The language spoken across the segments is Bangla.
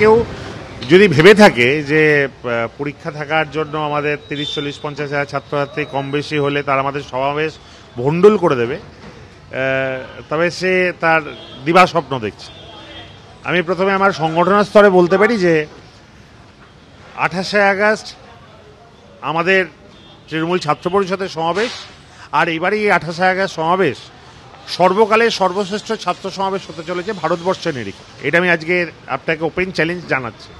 কেউ যদি ভেবে থাকে যে পরীক্ষা থাকার জন্য আমাদের 30-40-50 হাজার ছাত্রছাত্রী কম বেশি হলে তারা আমাদের সমাবেশ ভণ্ডুল করে দেবে, তবে সে তার দিবা স্বপ্ন দেখছে। আমি প্রথমে আমার সংগঠনের স্তরে বলতে পারি যে 28শে আগস্ট আমাদের তৃণমূল ছাত্র পরিষদের সমাবেশ, আর এবারই এই 28শে আগস্ট সমাবেশ সর্বকালের সর্বশ্রেষ্ঠ ছাত্র সমাবেশ হতে চলেছে ভারতবর্ষের নিরিখে। এটা আমি আজকে আপনাকে ওপেন চ্যালেঞ্জ জানাচ্ছি।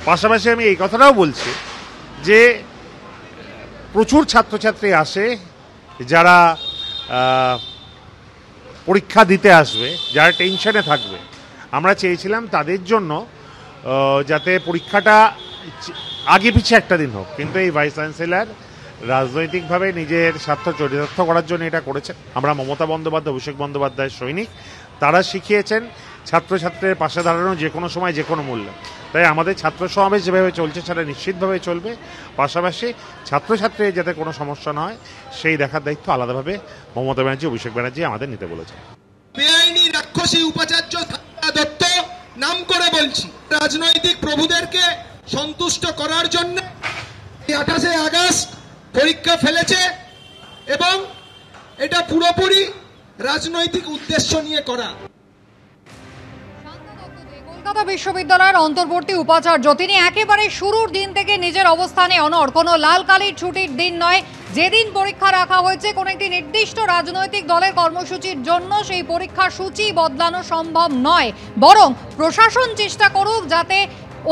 পাশাপাশি আমি এই কথাটাও বলছি যে প্রচুর ছাত্রছাত্রী আসে যারা পরীক্ষা দিতে আসবে, যারা টেনশনে থাকবে। আমরা চেয়েছিলাম তাদের জন্য যাতে পরীক্ষাটা আগে পিছিয়ে একটা দিন হোক, কিন্তু এই ভাইস চ্যান্সেলর রাজনৈতিকভাবে নিজের স্বার্থ চরিতার্থ করার জন্য এটা করেছেন। আমরা মমতা বন্দ্যোপাধ্যায়, অভিষেক বন্দ্যোপাধ্যায়ের সৈনিক, তারা শিখিয়েছেন ছাত্রছাত্রীর পাশে দাঁড়ানো যে কোনো সময় যে কোনো মূল্যে। তাই আমাদের ছাত্র সমাবেশ যেভাবে চলছে সেটা নিশ্চিতভাবে চলবে। পাশাপাশি ছাত্রছাত্রীর যাতে কোনো সমস্যা না হয় সেই দেখার দায়িত্ব আলাদাভাবে মমতা ব্যানার্জি, অভিষেক ব্যানার্জি আমাদের নিতে বলেছে। বেআইনি রাক্ষসী উপাচার্য দত্ত নাম করে বলছি, রাজনৈতিক প্রভুদেরকে সন্তুষ্ট করার জন্য 28শে আগস্ট পরীক্ষা ফেলেছে এবং এটা পুরোপুরি রাজনৈতিক উদ্দেশ্য নিয়ে করা। কলকাতা বিশ্ববিদ্যালয়ের অন্তর্বর্তী উপাচার্য, তিনি একেবারে শুরুর দিন থেকে নিজের অবস্থানে অনড়। কোনো লাল কালির ছুটির দিন নয়, যেদিন পরীক্ষা রাখা হয়েছে কোনো একটি নির্দিষ্ট রাজনৈতিক দলের কর্মসূচির জন্য সেই পরীক্ষার সূচি বদলানো সম্ভব নয়, বরং প্রশাসন চেষ্টা করুক যাতে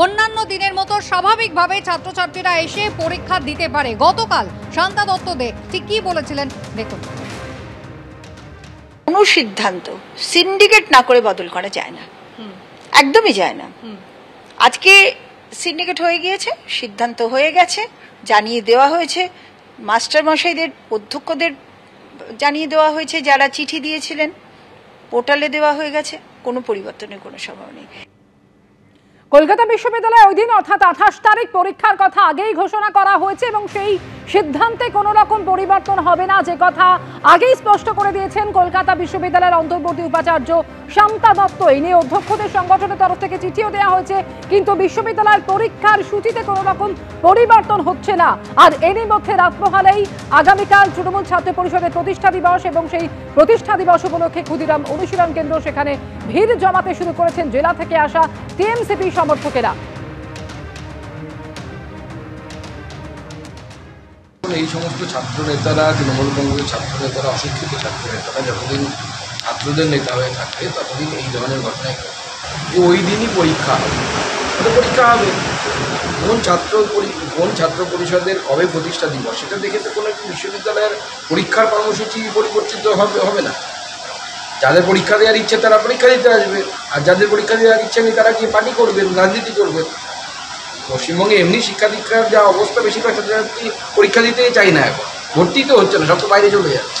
অন্যান্য দিনের মতো স্বাভাবিকভাবে ছাত্রছাত্রীরা এসে পরীক্ষা দিতে পারে। গতকাল শান্তা দত্ত দে ঠিক কি বলেছিলেন দেখুন। কোনো সিদ্ধান্ত সিন্ডিকেট না করে বদল করা যায় না, একদমই যায় না। আজকে সিন্ডিকেট হয়ে গিয়েছে, সিদ্ধান্ত হয়ে গেছে, জানিয়ে দেওয়া হয়েছে মাস্টার মশাইদের, অধ্যক্ষদের জানিয়ে দেওয়া হয়েছে, যারা চিঠি দিয়েছিলেন পোর্টালে দেওয়া হয়ে গেছে, কোনো পরিবর্তনের কোনো সম্ভাবনা নেই। কলকাতা বিশ্ববিদ্যালয়ে ওই দিন অর্থাৎ 28 তারিখ পরীক্ষার কথা আগেই ঘোষণা করা হয়েছে এবং সেই সিদ্ধান্তে কোনো রকম পরিবর্তন হবে না, যে কথা আগেই স্পষ্ট করে দিয়েছেন কলকাতা বিশ্ববিদ্যালয়ের অন্তর্বর্তী উপাচার্য শান্তা দত্ত। এই নিয়ে অধ্যক্ষদের সংগঠনের তরফ থেকে চিঠিও দেওয়া হয়েছে, কিন্তু বিশ্ববিদ্যালয়ের পরীক্ষার সূচিতে কোনো রকম পরিবর্তন হচ্ছে না। আর এরই মধ্যে রাত পোহালেই আগামীকাল তৃণমূল ছাত্র পরিষদের প্রতিষ্ঠা দিবস এবং সেই প্রতিষ্ঠা দিবস উপলক্ষে ক্ষুদিরাম অনুশীলন কেন্দ্র, সেখানে ভিড় জমাতে শুরু করেছেন জেলা থেকে আসা টিএমসিপি সমর্থকেরা। এই সমস্ত ছাত্র নেতারা, তৃণমূল কংগ্রেসের ছাত্র নেতারা, অশিক্ষিত ছাত্র নেতারা যতদিন ছাত্রদের নেতা হয়ে থাকবে ততদিন এই ধরনের ঘটনায় ওই দিনই পরীক্ষা হবে। পরীক্ষা হবে কোন ছাত্র পরিষদের কবে প্রতিষ্ঠা দিবস সেটা দেখে তো কোনো একটি বিশ্ববিদ্যালয়ের পরীক্ষার কর্মসূচি পরিবর্তিত হবে না। যাদের পরীক্ষা দেওয়ার ইচ্ছে তারা পরীক্ষা দিতে আসবে, আর যাদের পরীক্ষা দেওয়ার ইচ্ছে নেই তারা গিয়ে পার্টি করবেন, রাজনীতি করবেন। পশ্চিমবঙ্গে এমনি শিক্ষা দীক্ষার যা অবস্থা, বেশিরভাগ ছাত্রছাত্রী পরীক্ষা দিতেই চাই না, এখন ভর্তি তো হচ্ছে না, সব তো বাইরে চলে যাচ্ছে।